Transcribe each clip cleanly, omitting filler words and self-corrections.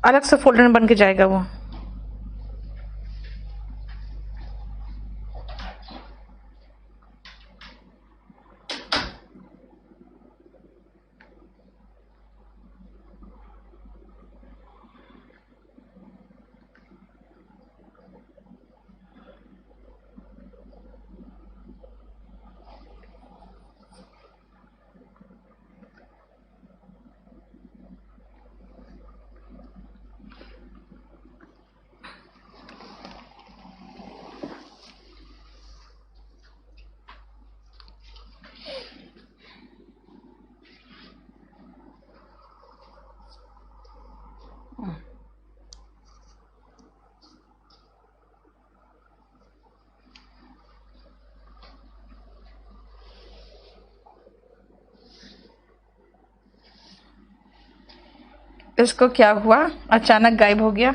अलग से फोल्डर में बन के जाएगा वो। इसको क्या हुआ, अचानक गायब हो गया।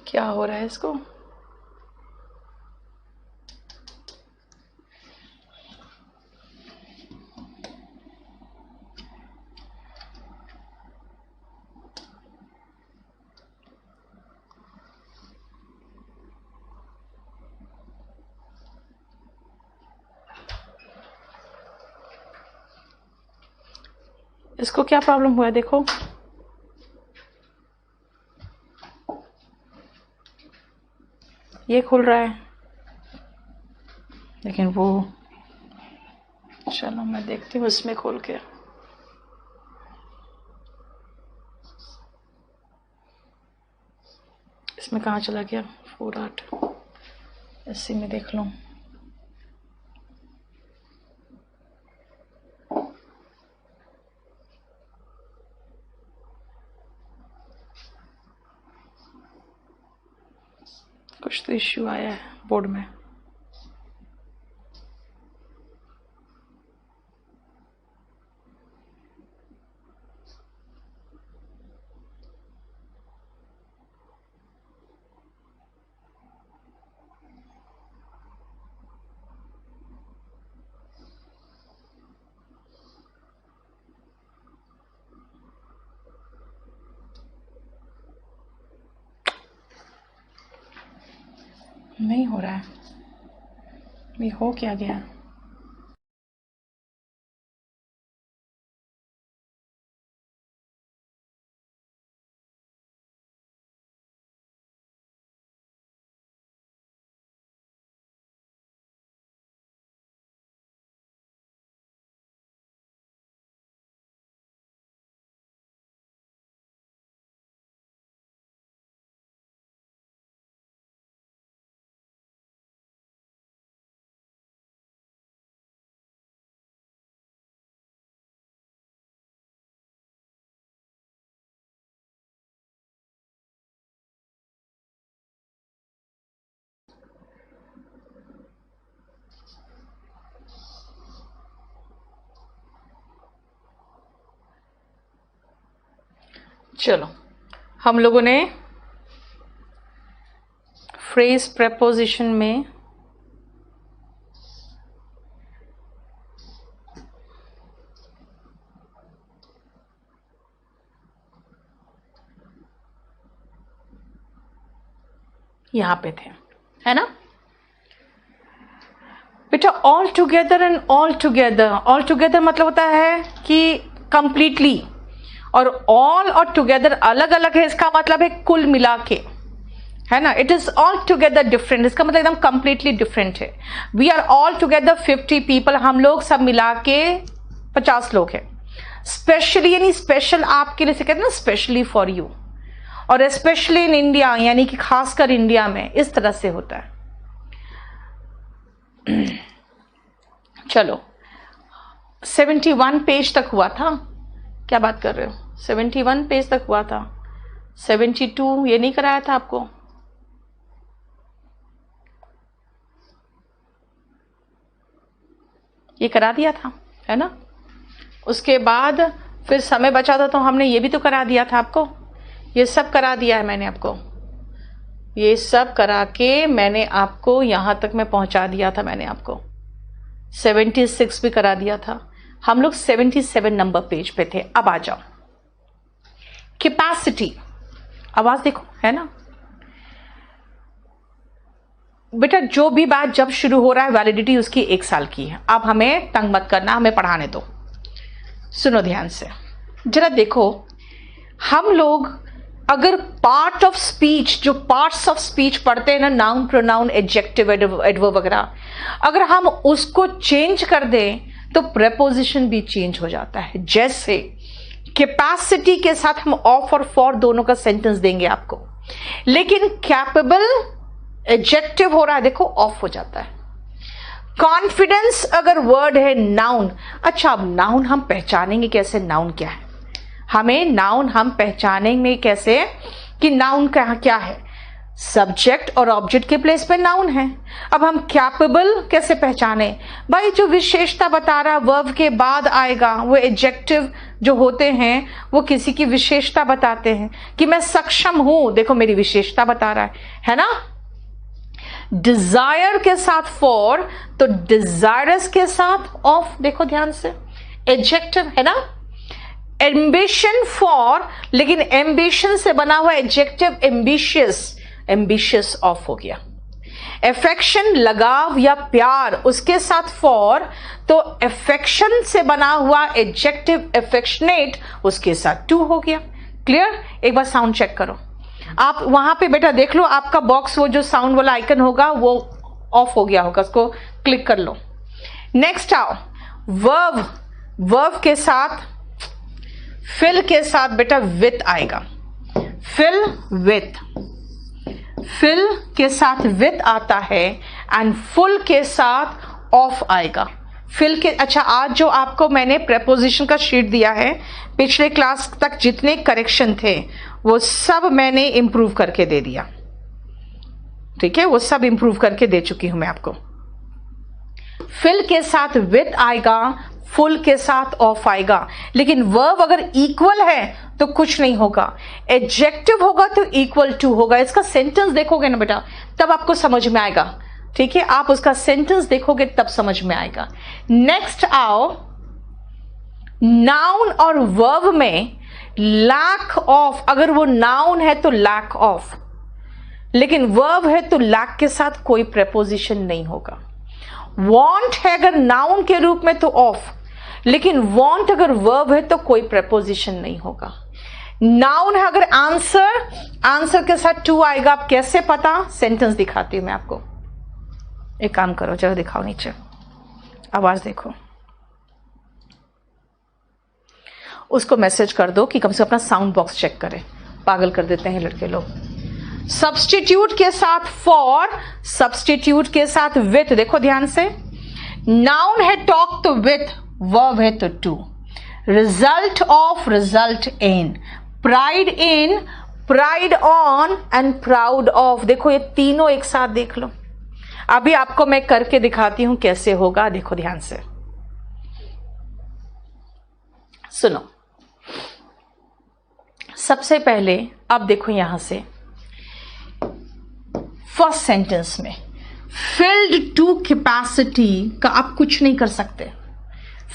क्या हो रहा है इसको? इसको क्या प्रॉब्लम हुआ है देखो। ये खुल रहा है, लेकिन वो, चलो मैं देखती हूँ इसमें खोल के। इसमें कहाँ चला गया 4-8, इसी में देख लो। कुछ तो इश्यू आया है बोर्ड में। नहीं हो रहा है, ये हो क्या गया? चलो, हम लोगों ने फ्रेज प्रेपोजिशन में यहाँ पे थे, है ना बेटा? All together and all together, all together मतलब होता है कि कंप्लीटली, और ऑल और टुगेदर अलग अलग है। इसका मतलब है कुल मिला के, है ना? It is altogether different, इसका मतलब एकदम कंप्लीटली डिफरेंट है। We are all together 50 people, हम लोग सब मिला के 50 लोग हैं। स्पेशली यानी स्पेशल आपके लिए से कहते हैं ना, स्पेशली फॉर यू, और स्पेशली इन इंडिया यानी कि खासकर इंडिया में इस तरह से होता है। चलो, 71 पेज तक हुआ था। क्या बात कर रहे हो? 71 पेज तक हुआ था। 72 ये नहीं कराया था आपको? ये करा दिया था, है ना? उसके बाद फिर समय बचा था तो हमने ये भी तो करा दिया था आपको, ये सब करा दिया है मैंने आपको, ये सब करा के मैंने आपको यहाँ तक मैं पहुँचा दिया था। मैंने आपको 76 भी करा दिया था। हम लोग 77 नंबर पेज पे थे। अब आ जाओ कैपेसिटी, आवाज देखो है ना बेटा, जो भी बात जब शुरू हो रहा है वैलिडिटी उसकी 1 साल की है। अब हमें तंग मत करना, हमें पढ़ाने दो। सुनो ध्यान से जरा देखो, हम लोग अगर पार्ट ऑफ स्पीच, जो पार्ट्स ऑफ स्पीच पढ़ते हैं ना, नाउन प्रोनाउन एडजेक्टिव एडवर्ब वगैरह, अगर हम उसको चेंज कर दें तो प्रेपोजिशन भी चेंज हो जाता है। जैसे कैपेसिटी के साथ हम ऑफ और फॉर दोनों का सेंटेंस देंगे आपको, लेकिन कैपेबल एडजेक्टिव हो रहा है, देखो ऑफ हो जाता है। कॉन्फिडेंस अगर वर्ड है नाउन, अच्छा अब नाउन हम पहचानेंगे कैसे, नाउन क्या है, हमें नाउन हम पहचानेंगे कैसे कि नाउन क्या है। सब्जेक्ट और ऑब्जेक्ट के प्लेस पे नाउन है। अब हम कैपेबल कैसे पहचाने, भाई जो विशेषता बता रहा वर्ब के बाद आएगा, वो एडजेक्टिव जो होते हैं वो किसी की विशेषता बताते हैं कि मैं सक्षम हूं, देखो मेरी विशेषता बता रहा है ना। डिजायर के साथ फॉर, तो डिजायरस के साथ ऑफ, देखो ध्यान से एडजेक्टिव है ना। एम्बिशन फॉर, लेकिन एम्बिशन से बना हुआ एडजेक्टिव एम्बिशियस, एम्बिशियस ऑफ हो गया। एफेक्शन लगाव या प्यार, उसके साथ फॉर, तो एफेक्शन से बना हुआ एडजेक्टिव एफेक्शनेट, उसके साथ टू हो गया। क्लियर? एक बार साउंड चेक करो आप वहां पे बेटा, देख लो आपका बॉक्स, वो जो साउंड वाला आइकन होगा वो ऑफ हो गया होगा, उसको क्लिक कर लो। नेक्स्ट आओ वर्ब, वर्ब के साथ फिल के साथ बेटा विथ आएगा, फिल विथ, फिल के साथ विथ आता है एंड फुल के साथ ऑफ आएगा। फिल के, अच्छा आज जो आपको मैंने प्रेपोजिशन का शीट दिया है, पिछले क्लास तक जितने करेक्शन थे वो सब मैंने इंप्रूव करके दे दिया, ठीक है, वो सब इंप्रूव करके दे चुकी हूं मैं आपको। फिल के साथ विथ आएगा, फुल के साथ ऑफ आएगा, लेकिन वर्ब अगर इक्वल है तो कुछ नहीं होगा, एडजेक्टिव होगा तो इक्वल टू होगा। इसका सेंटेंस देखोगे ना बेटा तब आपको समझ में आएगा, ठीक है, आप उसका सेंटेंस देखोगे तब समझ में आएगा। नेक्स्ट आओ नाउन और वर्ब में लैक ऑफ, अगर वो नाउन है तो लैक ऑफ, लेकिन वर्ब है तो लैक के साथ कोई प्रेपोजिशन नहीं होगा। वांट है अगर नाउन के रूप में तो ऑफ, लेकिन वांट अगर वर्ब है तो कोई प्रेपोजिशन नहीं होगा। नाउन है अगर आंसर, आंसर के साथ टू आएगा। आप कैसे पता, सेंटेंस दिखाती हूं मैं आपको। एक काम करो जरा दिखाओ, नीचे आवाज देखो, उसको मैसेज कर दो कि कम से कम अपना साउंड बॉक्स चेक करे, पागल कर देते हैं लड़के लोग। सब्स्टिट्यूट के साथ फॉर, सब्स्टिट्यूट के साथ विथ, देखो ध्यान से, नाउन है टॉक तो विथ, वर्ब है तो to. Result of, result in, pride in, pride on and proud of, देखो ये तीनों एक साथ देख लो। अभी आपको मैं करके दिखाती हूं कैसे होगा, देखो ध्यान से सुनो। सबसे पहले अब देखो यहां से फर्स्ट सेंटेंस में फिल्ड टू कैपेसिटी का आप कुछ नहीं कर सकते,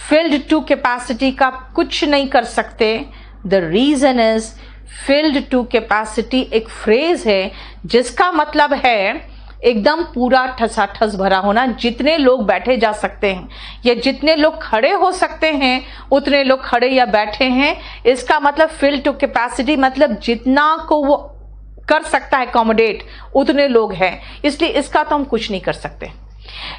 फिल्ड टू कैपेसिटी का आप कुछ नहीं कर सकते। The reason is filled to capacity एक फ्रेज है जिसका मतलब है एकदम पूरा ठसाठस भरा होना, जितने लोग बैठे जा सकते हैं या जितने लोग खड़े हो सकते हैं उतने लोग खड़े या बैठे हैं। इसका मतलब फिल टू कैपेसिटी मतलब जितना को वो कर सकता है अकोमोडेट उतने लोग हैं, इसलिए इसका तो हम कुछ नहीं कर सकते।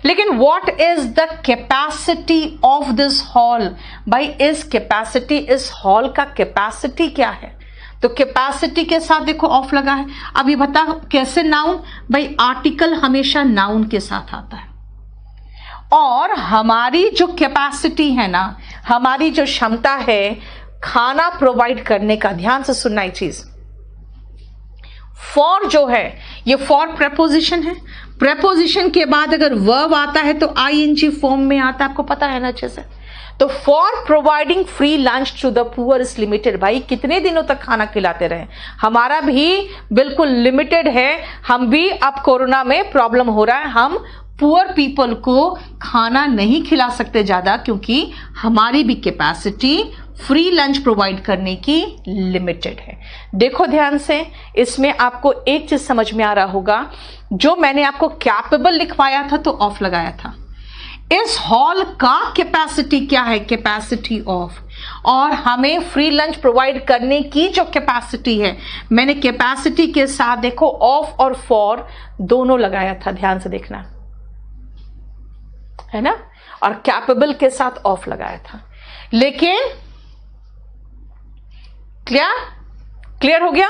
लेकिन what is the capacity of this hall, भाई इस कैपेसिटी, इस हॉल का कैपेसिटी क्या है, तो कैपेसिटी के साथ देखो ऑफ लगा है। अब ये बता कैसे नाउन, भाई आर्टिकल हमेशा नाउन के साथ आता है, और हमारी जो कैपेसिटी है ना, हमारी जो क्षमता है खाना प्रोवाइड करने का, ध्यान से सुनना ये चीज, फॉर जो है ये फॉर प्रेपोजिशन है, प्रेपोजिशन के बाद अगर वर्ब आता है तो आईएनजी फॉर्म में आता है, आपको पता है ना अच्छे से। तो for providing free lunch to the poor is limited. भाई कितने दिनों तक खाना खिलाते रहे, हमारा भी बिल्कुल लिमिटेड है। हम भी अब कोरोना में प्रॉब्लम हो रहा है, हम पुअर पीपल को खाना नहीं खिला सकते ज्यादा, क्योंकि हमारी भी कैपेसिटी फ्री लंच प्रोवाइड करने की लिमिटेड है। देखो ध्यान से, इसमें आपको एक चीज समझ में आ रहा होगा, जो मैंने आपको कैपेबल लिखवाया था तो ऑफ लगाया था। इस हॉल का कैपेसिटी क्या है? Capacity of. और हमें फ्री लंच प्रोवाइड करने की जो कैपेसिटी है, मैंने कैपेसिटी के साथ देखो ऑफ और फॉर दोनों लगाया था, ध्यान से देखना है ना, और कैपेबल के साथ ऑफ लगाया था। लेकिन क्लियर हो गया?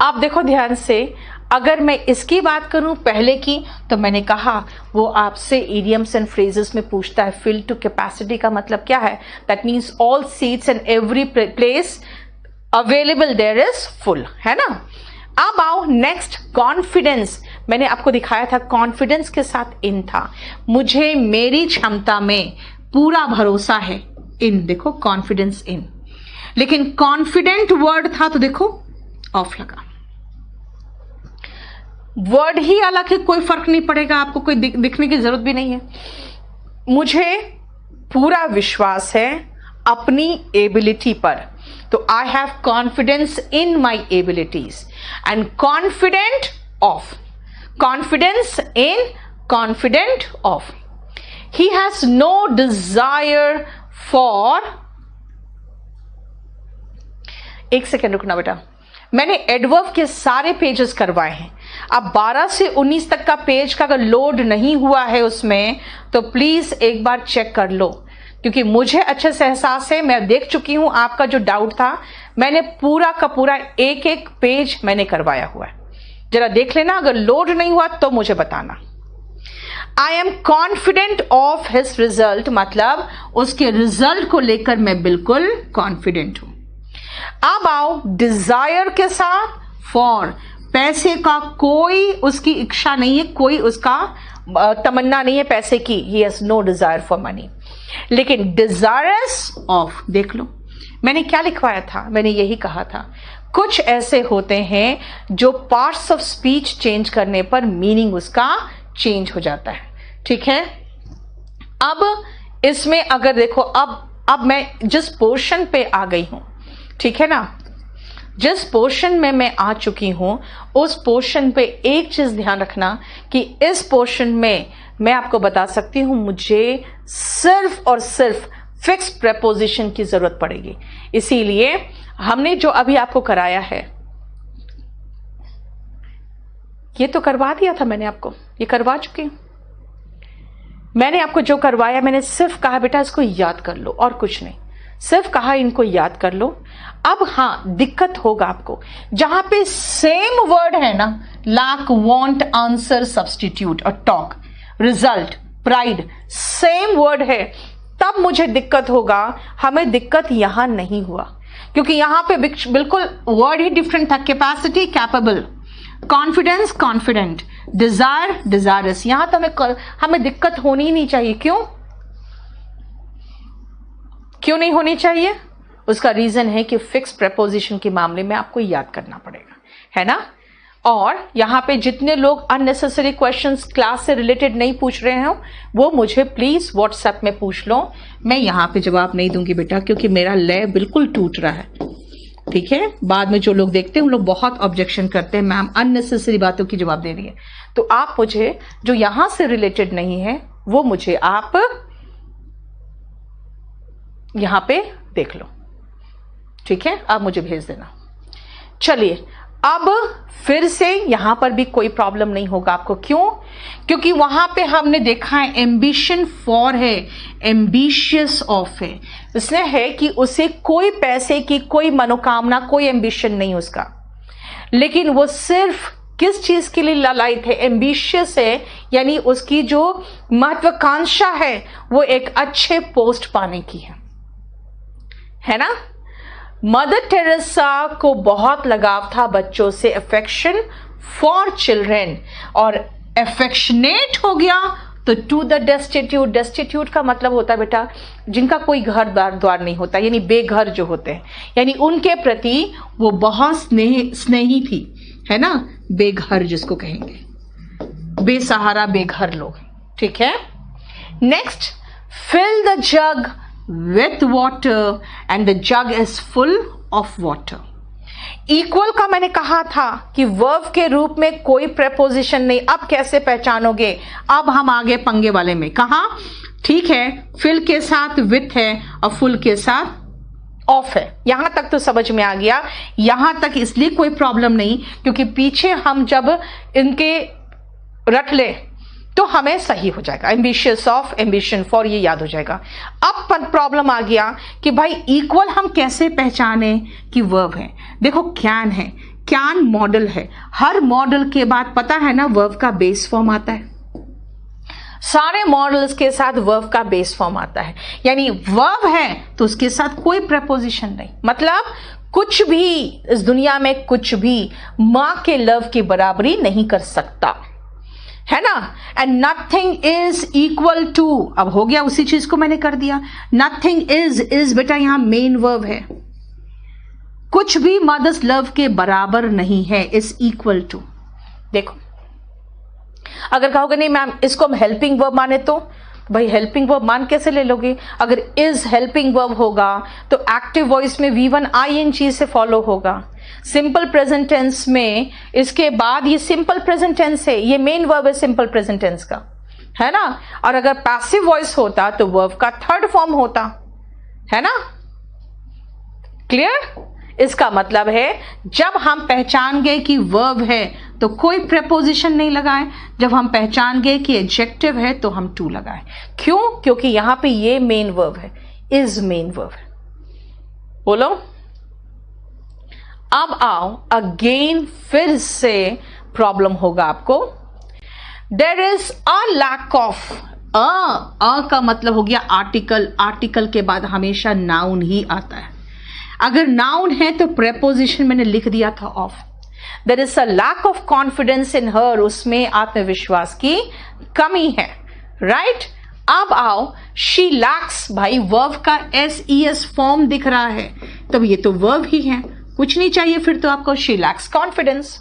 आप देखो ध्यान से, अगर मैं इसकी बात करूं पहले की, तो मैंने कहा वो आपसे इडियम्स एंड फ्रेजेस में पूछता है फिल टू कैपेसिटी का मतलब क्या है? That means all seats and every place available there is full, है ना। अब आओ नेक्स्ट, कॉन्फिडेंस। मैंने आपको दिखाया था कॉन्फिडेंस के साथ इन था, मुझे मेरी क्षमता में पूरा भरोसा है, इन देखो कॉन्फिडेंस इन। लेकिन कॉन्फिडेंट वर्ड था तो देखो ऑफ लगा। वर्ड ही अलग है, कोई फर्क नहीं पड़ेगा, आपको कोई दिखने की जरूरत भी नहीं है। मुझे पूरा विश्वास है अपनी एबिलिटी पर, तो I have confidence in my abilities. And confident of, confidence in, confident of. He has no desire for, एक सेकेंड रुकना बेटा, मैंने एडवर्ब के सारे पेजेस करवाए हैं। अब 12 से 19 तक का पेज का अगर लोड नहीं हुआ है उसमें, तो प्लीज एक बार चेक कर लो, क्योंकि मुझे अच्छे से एहसास है, मैं देख चुकी हूं आपका जो डाउट था, मैंने पूरा का पूरा एक एक पेज मैंने करवाया हुआ है। जरा देख लेना, अगर लोड नहीं हुआ तो मुझे बताना। I am confident of his result, मतलब उसके रिजल्ट को लेकर मैं बिल्कुल कॉन्फिडेंट हूं। अब आओ डिजायर के साथ फॉर, पैसे का कोई उसकी इच्छा नहीं है, कोई उसका तमन्ना नहीं है पैसे की, he has no desire for money. लेकिन डिजायरस ऑफ, देख लो मैंने क्या लिखवाया था, मैंने यही कहा था कुछ ऐसे होते हैं जो पार्ट्स ऑफ स्पीच चेंज करने पर मीनिंग उसका चेंज हो जाता है, ठीक है। अब इसमें अगर देखो, अब मैं जिस पोर्शन पे आ गई हूं, ठीक है ना, जिस पोर्शन में मैं आ चुकी हूं, उस पोर्शन पे एक चीज ध्यान रखना कि इस पोर्शन में मैं आपको बता सकती हूं मुझे सिर्फ और सिर्फ फिक्स प्रेपोजिशन की जरूरत पड़ेगी। इसीलिए हमने जो अभी आपको कराया है, ये तो करवा दिया था मैंने आपको, ये करवा चुकी हूं। मैंने आपको जो करवाया, मैंने सिर्फ कहा बेटा इसको याद कर लो और कुछ नहीं, सिर्फ कहा इनको याद कर लो। अब हाँ, दिक्कत होगा आपको जहां पे सेम वर्ड है ना, लाक, वांट, आंसर, सब्सटीट्यूट और talk, result, pride, same word है, तब मुझे दिक्कत होगा। हमें दिक्कत यहां नहीं हुआ, क्योंकि यहां पे बिल्कुल वर्ड ही डिफरेंट था। Capacity, capable, confidence, confident, desire, desirous. यहां तो हमें दिक्कत होनी ही नहीं चाहिए। क्यों नहीं होनी चाहिए? उसका रीजन है कि फिक्स प्रेपोजिशन के मामले में आपको याद करना पड़ेगा, है ना। और यहां पे जितने लोग अननेसेसरी क्वेश्चंस क्लास से रिलेटेड नहीं पूछ रहे हो, वो मुझे प्लीज व्हाट्सएप में पूछ लो। मैं यहां पे जवाब नहीं दूंगी बेटा, क्योंकि मेरा लय बिल्कुल टूट रहा है, ठीक है। बाद में जो लोग देखते हैं उन लोग बहुत ऑब्जेक्शन करते हैं, मैम अननेसेसरी बातों की जवाब दे रही है। तो आप मुझे जो यहां से रिलेटेड नहीं है, वो मुझे आप यहां पे देख लो, ठीक है। आप मुझे भेज देना। चलिए, अब फिर से यहां पर भी कोई प्रॉब्लम नहीं होगा आपको। क्यों? क्योंकि वहां पे हमने देखा है एम्बिशन फॉर है, एम्बिशियस ऑफ है। इसने है कि उसे कोई पैसे की कोई मनोकामना, कोई एम्बिशन नहीं उसका, लेकिन वो सिर्फ किस चीज के लिए लालायित है? एम्बिशियस है, यानी उसकी जो महत्वाकांक्षा है वो एक अच्छे पोस्ट पाने की है ना। मदर टेरेसा को बहुत लगाव था बच्चों से, अफेक्शन फॉर चिल्ड्रेन, और एफेक्शनेट हो गया तो टू द डेस्टिट्यूट। डेस्टिट्यूट का मतलब होता है बेटा जिनका कोई घर द्वार नहीं होता, यानी बेघर जो होते हैं, यानी उनके प्रति वो बहुत स्नेही थी, है ना, बेघर जिसको कहेंगे, बेसहारा बेघर लोग, ठीक है। Next, fill the jug with water and the jug is full of water. Equal का मैंने कहा था कि वर्ब के रूप में कोई प्रेपोजिशन नहीं। अब कैसे पहचानोगे? अब हम आगे पंगे वाले में। कहा, ठीक है, फिल के साथ विथ है और फुल के साथ ऑफ है। यहां तक तो समझ में आ गया। यहां तक इसलिए कोई प्रॉब्लम नहीं क्योंकि पीछे हम जब इनके रट ले तो हमें सही हो जाएगा। एम्बिशियस ऑफ, एम्बिशन फॉर, ये याद हो जाएगा। अब प्रॉब्लम आ गया कि भाई इक्वल हम कैसे पहचाने कि वर्ब है। देखो, कैन है, कैन मॉडल है। हर मॉडल के बाद पता है ना वर्ब का बेस फॉर्म आता है। सारे मॉडल्स के साथ वर्ब का बेस फॉर्म आता है, यानी वर्ब है तो उसके साथ कोई प्रपोजिशन नहीं। मतलब कुछ भी इस दुनिया में, कुछ भी मां के लव की बराबरी नहीं कर सकता, है ना। And nothing is equal to, अब हो गया उसी चीज को मैंने कर दिया। नथिंग इज बेटा यहां मेन वर्ब है। कुछ भी मदर्स लव के बराबर नहीं है, इज इक्वल टू। देखो, अगर कहोगे नहीं मैम इसको हम हेल्पिंग वर्ब माने तो भाई हेल्पिंग वर्ब मान कैसे ले लोगे? अगर इज हेल्पिंग वर्ब होगा तो एक्टिव वॉइस में V1 ING से फॉलो होगा। सिंपल प्रेजेंट टेंस में इसके बाद ये सिंपल प्रेजेंट टेंस है, ये मेन वर्ब है सिंपल प्रेजेंट टेंस का, है ना। और अगर पैसिव वॉइस होता तो वर्ब का थर्ड फॉर्म होता, है ना। क्लियर? इसका मतलब है जब हम पहचान गए कि वर्ब है तो कोई प्रेपोजिशन नहीं लगाए। जब हम पहचान गए कि एडजेक्टिव है तो हम टू लगाए। क्यों? क्योंकि यहां पे ये मेन वर्ब है, इज मेन वर्ब है। बोलो, अब आओ अगेन, फिर से प्रॉब्लम होगा आपको। There is a lack of, अ का मतलब हो गया आर्टिकल। आर्टिकल के बाद हमेशा नाउन ही आता है। अगर नाउन है तो प्रेपोजिशन मैंने लिख दिया था of. There is a lack of confidence in her, उसमें आत्मविश्वास की कमी है, राइट। अब आओ, शी लैक्स, भाई वर्ब का SES फॉर्म दिख रहा है, तब ये तो वर्ब ही है, कुछ नहीं चाहिए फिर तो आपको। She lakhs confidence.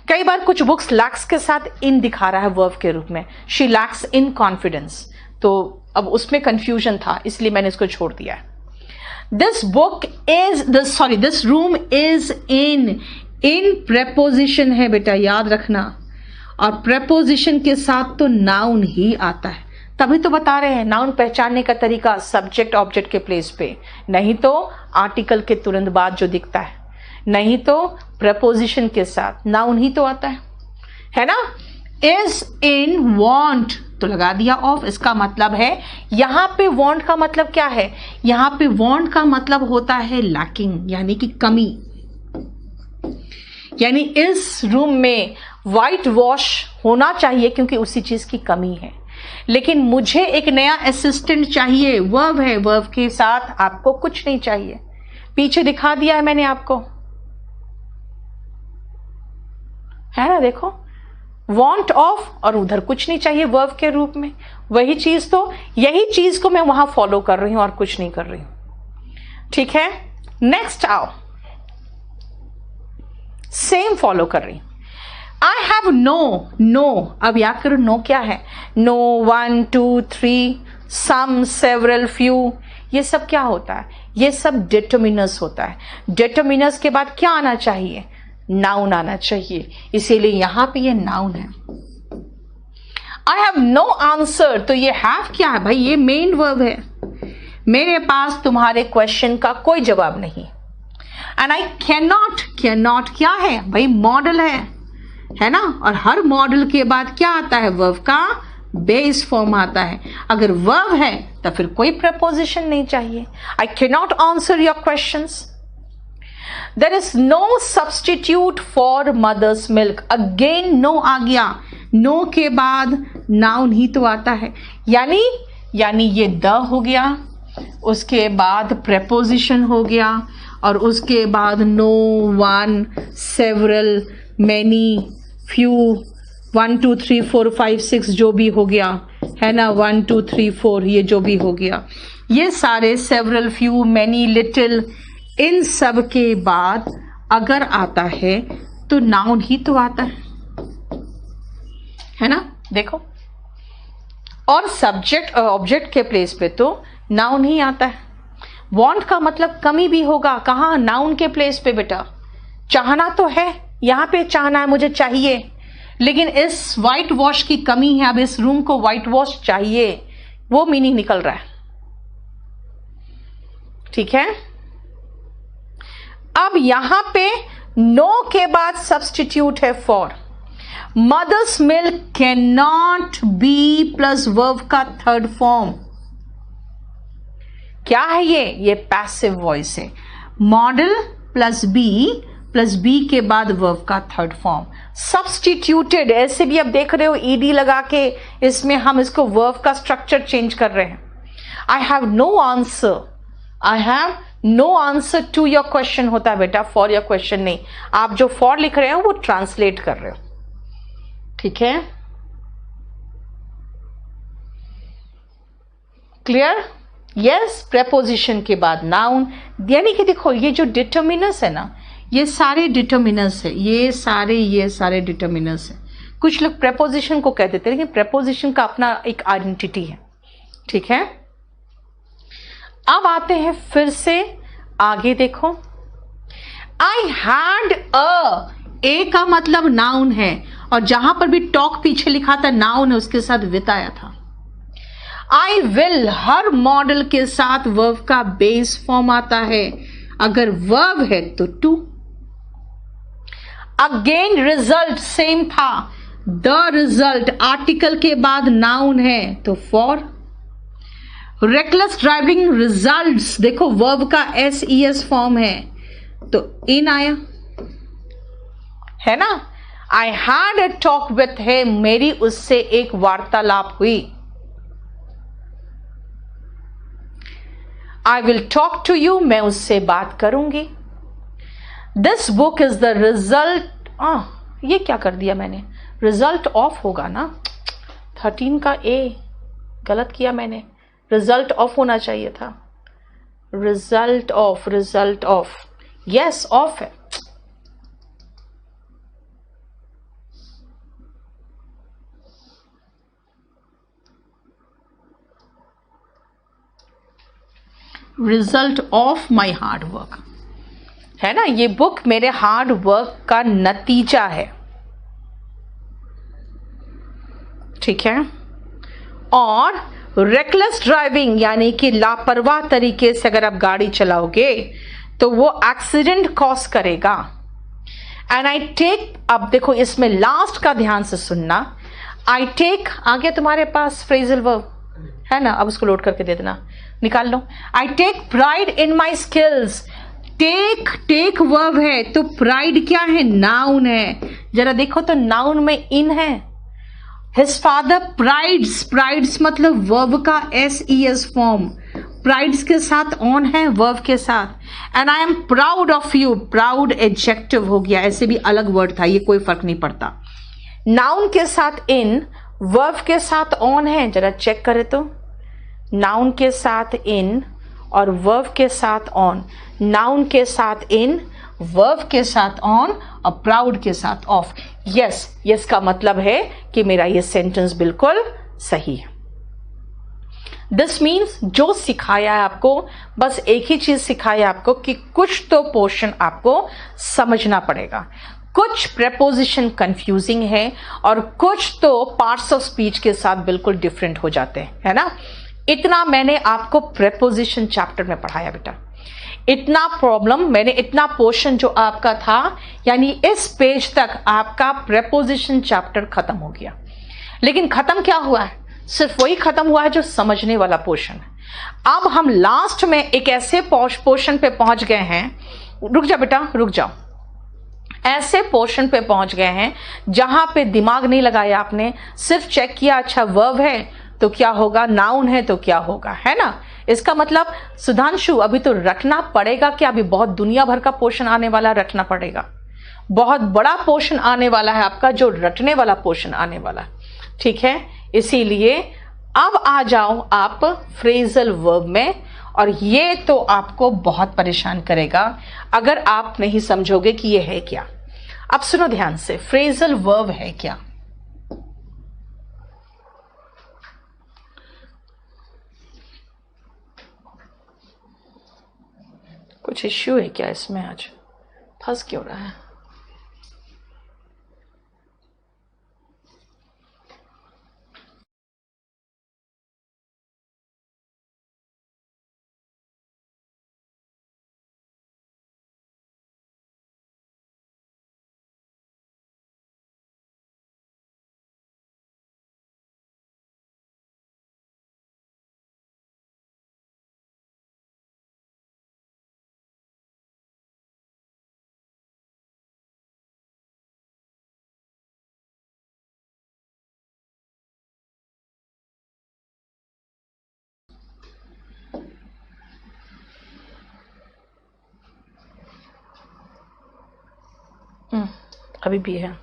कई बार कुछ बुक्स लैक्स के साथ इन दिखा रहा है वर्ब के रूप में, शी लैक्स इन कॉन्फिडेंस, तो अब उसमें कंफ्यूजन था इसलिए मैंने इसको छोड़ दिया है। This book is this room is in preposition है बेटा, याद रखना। और प्रेपोजिशन के साथ तो नाउन ही आता है, तभी तो बता रहे हैं नाउन पहचानने का तरीका सब्जेक्ट ऑब्जेक्ट के प्लेस पे, नहीं तो आर्टिकल के तुरंत बाद जो दिखता है, नहीं तो प्रेपोजिशन के साथ नाउन ही तो आता है ना। इज इन वांट तो लगा दिया ऑफ। इसका मतलब है यहां पे वांट का मतलब क्या है? यहां पे वांट का मतलब होता है लैकिंग, यानी कि कमी। यानी इस रूम में व्हाइट वॉश होना चाहिए क्योंकि उसी चीज की कमी है, लेकिन मुझे एक नया असिस्टेंट चाहिए, वर्ब है, वर्ब के साथ आपको कुछ नहीं चाहिए। पीछे दिखा दिया है मैंने आपको, है ना। देखो, want ऑफ और उधर कुछ नहीं चाहिए वर्ब के रूप में, वही चीज तो, यही चीज को मैं वहां फॉलो कर रही हूं और कुछ नहीं कर रही हूं, ठीक है। नेक्स्ट आओ, सेम फॉलो कर रही हूं। आई हैव नो, अब याद करो नो क्या है? नो, 1 2 3, सम, सेवरल, फ्यू, ये सब क्या होता है? ये सब डिटरमिनर्स होता है। डिटरमिनर्स के बाद क्या आना चाहिए? नाउन आना चाहिए, इसीलिए यहां पे ये नाउन है। आई हैव नो आंसर, तो ये हैव क्या है भाई? ये मेन वर्ब है। मेरे पास तुम्हारे क्वेश्चन का कोई जवाब नहीं। एंड आई कैनॉट क्या है भाई? मॉडल है ना। और हर मॉडल के बाद क्या आता है? वर्ब का बेस फॉर्म आता है। अगर वर्ब है तो फिर कोई प्रपोजिशन नहीं चाहिए। I cannot answer your questions. There is no substitute for mother's milk. Again no आ गया, नो के बाद नाउन ही तो आता है, यानी ये द हो गया, उसके बाद प्रेपोजिशन हो गया, और उसके बाद no, one, several, many, few, 1 2 3 4 5 6 जो भी हो गया है ना, 1 2 3 4 ये जो भी हो गया, ये सारे सेवरल, फ्यू, मैनी, लिटिल, इन सब के बाद अगर आता है तो नाउन ही तो आता है ना, देखो। और सब्जेक्ट और ऑब्जेक्ट के प्लेस पे तो नाउन ही आता है। वांट का मतलब कमी भी होगा, कहाँ, नाउन के प्लेस पे बेटा। चाहना तो है, यहाँ पे चाहना है, मुझे चाहिए, लेकिन इस वाइट वॉश की कमी है, अब इस रूम को वाइट वॉश चाहिए, वो मीनिंग निकल रहा है। ठीक है। अब यहां पे नो के बाद सब्सटीट्यूट है for. Mother's milk can not be plus verb का थर्ड फॉर्म। क्या है ये पैसिव वॉइस है। मॉडल प्लस बी के बाद वर्ब का थर्ड फॉर्म सब्सटीट्यूटेड। ऐसे भी आप देख रहे हो ईडी लगा के, इसमें हम इसको वर्ब का स्ट्रक्चर चेंज कर रहे हैं। I have no answer to your question होता है बेटा, फॉर योर क्वेश्चन नहीं। आप जो फॉर लिख रहे हो वो ट्रांसलेट कर रहे हो। ठीक है, क्लियर? यस, प्रेपोजिशन के बाद नाउन, यानी कि देखो ये जो डिटर्मिनस है ना, ये सारे डिटर्मिनस है, ये सारे डिटर्मिनस है। कुछ लोग प्रेपोजिशन को कह देते हैं, लेकिन प्रेपोजिशन का अपना एक आइडेंटिटी है। ठीक है, अब आते हैं फिर से आगे, देखो। आई हैड ए का मतलब नाउन है, और जहां पर भी टॉक पीछे लिखा था नाउन है, उसके साथ विद आया था। आई विल हर मॉडल के साथ वर्ब का बेस फॉर्म आता है, अगर वर्ब है तो टू। अगेन रिजल्ट सेम था, द रिजल्ट आर्टिकल के बाद नाउन है तो फॉर। रेकलेस ड्राइविंग रिजल्ट्स, देखो वर्ब का SES फॉर्म है तो इन आया, है ना। I had a talk with him, मेरी उससे एक वार्तालाप हुई। I will talk to you, मैं उससे बात करूंगी। This book is the result, ये क्या कर दिया मैंने, रिजल्ट ऑफ होगा ना, 13 का ए गलत किया मैंने, रिजल्ट ऑफ होना चाहिए था। रिजल्ट ऑफ, यस ऑफ है। Result of my hard work, है ना, ये बुक मेरे हार्ड वर्क का नतीजा है। ठीक है। और रेकलेस ड्राइविंग यानी कि लापरवाह तरीके से अगर आप गाड़ी चलाओगे तो वो एक्सीडेंट कॉज करेगा। एंड आई टेक, अब देखो इसमें लास्ट का ध्यान से सुनना। आई टेक आ गया तुम्हारे पास फ्रेजल वर्ब, है ना, अब उसको लोड करके दे देना, निकाल लो। I take pride in my skills, take verb है तो प्राइड क्या है, नाउन है। जरा देखो तो नाउन में इन है। हिज फादर प्राइड्स मतलब वर्ब का SES फॉर्म, प्राइड्स के साथ ऑन है वर्ब के साथ। And I am proud of you, proud adjective हो गया, ऐसे भी अलग वर्ड था, ये कोई फर्क नहीं पड़ता। नाउन के साथ इन, वर्ब के साथ ऑन है, जरा चेक करें तो, नाउन के साथ इन और वर्ब के साथ ऑन, नाउन के साथ इन, वर्ब के साथ ऑन और प्राउड के साथ ऑफ। यस का मतलब है कि मेरा ये सेंटेंस बिल्कुल सही है। दिस मीन्स जो सिखाया है आपको, बस एक ही चीज सिखाया है आपको कि कुछ तो पोर्शन आपको समझना पड़ेगा, कुछ प्रेपोजिशन कंफ्यूजिंग है और कुछ तो पार्ट्स ऑफ स्पीच के साथ बिल्कुल डिफरेंट हो जाते हैं, है ना। इतना मैंने आपको प्रेपोजिशन चैप्टर में पढ़ाया बेटा, इतना प्रॉब्लम मैंने, इतना पोर्शन जो आपका था, यानी इस पेज तक आपका प्रेपोजिशन चैप्टर खत्म हो गया। लेकिन खत्म क्या हुआ है, सिर्फ वही खत्म हुआ है जो समझने वाला पोर्शन है। अब हम लास्ट में एक ऐसे पोर्शन पे पहुंच गए हैं, रुक जा बेटा रुक जाओ, ऐसे पोर्शन पे पहुंच गए हैं जहां पे दिमाग नहीं लगाया आपने, सिर्फ चेक किया अच्छा वर्ब है तो क्या होगा, नाउन है तो क्या होगा, है ना। इसका मतलब सुधांशु अभी तो रटना पड़ेगा क्या, अभी बहुत दुनिया भर का पोर्शन आने वाला, रटना पड़ेगा। बहुत बड़ा पोर्शन आने वाला है आपका, जो रटने वाला पोर्शन आने वाला है, ठीक है। इसीलिए अब आ जाओ आप फ्रेजल वर्ब में, और ये तो आपको बहुत परेशान करेगा अगर आप नहीं समझोगे कि ये है क्या। अब सुनो ध्यान से, फ्रेजल वर्ब है क्या। कुछ इश्यू है क्या इसमें, आज फंस क्यों रहा है। अभी भी है।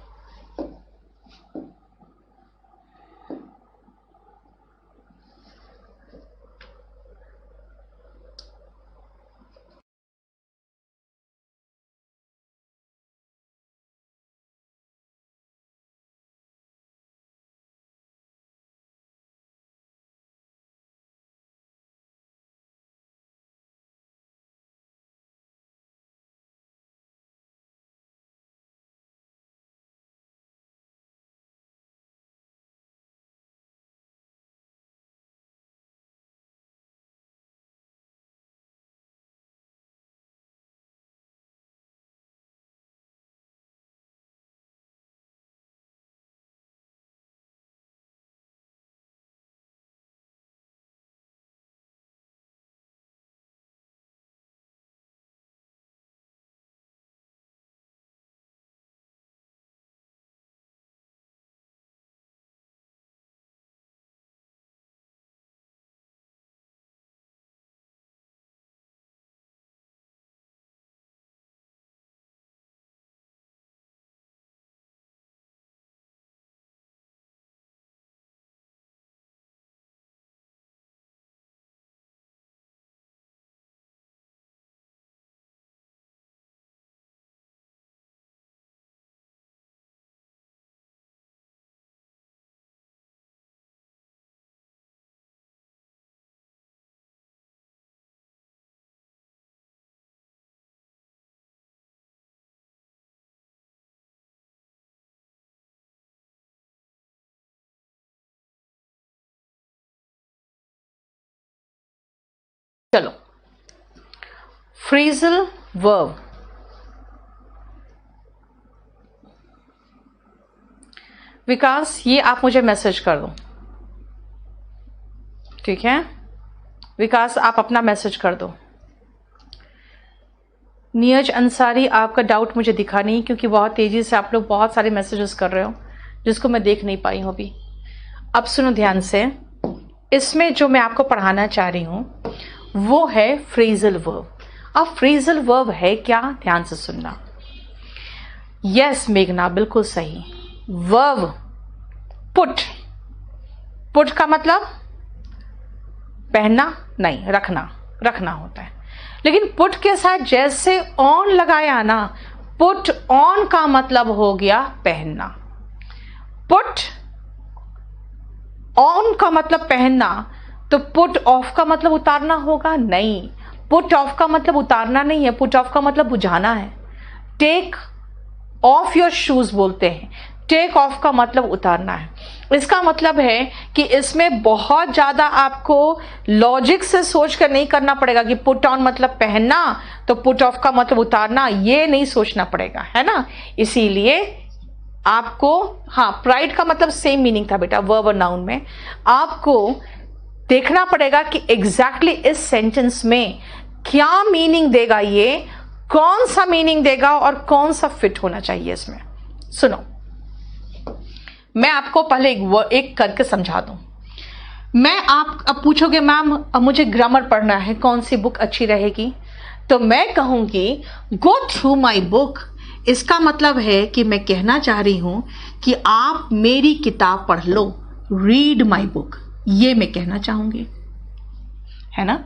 चलो, फ्रेजल वर्ब, विकास ये आप मुझे मैसेज कर दो, ठीक है। विकास आप अपना मैसेज कर दो। नीरज अंसारी, आपका डाउट मुझे दिखा नहीं, क्योंकि बहुत तेजी से आप लोग बहुत सारे मैसेजेस कर रहे हो जिसको मैं देख नहीं पाई हूं अभी। अब सुनो ध्यान से, इसमें जो मैं आपको पढ़ाना चाह रही हूं वो है फ्रेजल वर्ब। अब फ्रेजल वर्ब है क्या, ध्यान से सुनना। यस मेघना, बिल्कुल सही। वर्ब पुट, पुट का मतलब पहनना नहीं, रखना, रखना होता है। लेकिन पुट के साथ जैसे ऑन लगाया ना, पुट ऑन का मतलब हो गया पहनना। पुट ऑन का मतलब पहनना, तो पुट ऑफ का मतलब उतारना होगा? नहीं, पुट ऑफ का मतलब उतारना नहीं है, पुट ऑफ का मतलब बुझाना है। टेक ऑफ योर शूज बोलते हैं, टेक ऑफ का मतलब उतारना है। इसका मतलब है कि इसमें बहुत ज्यादा आपको लॉजिक से सोच कर नहीं करना पड़ेगा कि पुट ऑन मतलब पहनना तो पुट ऑफ का मतलब उतारना, ये नहीं सोचना पड़ेगा, है ना। इसीलिए आपको, हाँ, प्राइड का मतलब सेम मीनिंग था बेटा वर्ब और नाउन में। आपको देखना पड़ेगा कि एग्जैक्टली इस सेंटेंस में क्या मीनिंग देगा, ये कौन सा मीनिंग देगा और कौन सा फिट होना चाहिए इसमें। सुनो, मैं आपको पहले एक करके समझा दूं। मैं आप अब पूछोगे मैम अब मुझे ग्रामर पढ़ना है, कौन सी बुक अच्छी रहेगी? तो मैं कहूंगी गो थ्रू माई बुक इसका मतलब है कि मैं कहना चाह रही हूं कि आप मेरी किताब पढ़ लो, रीड माई बुक, ये मैं कहना चाहूंगी, है ना।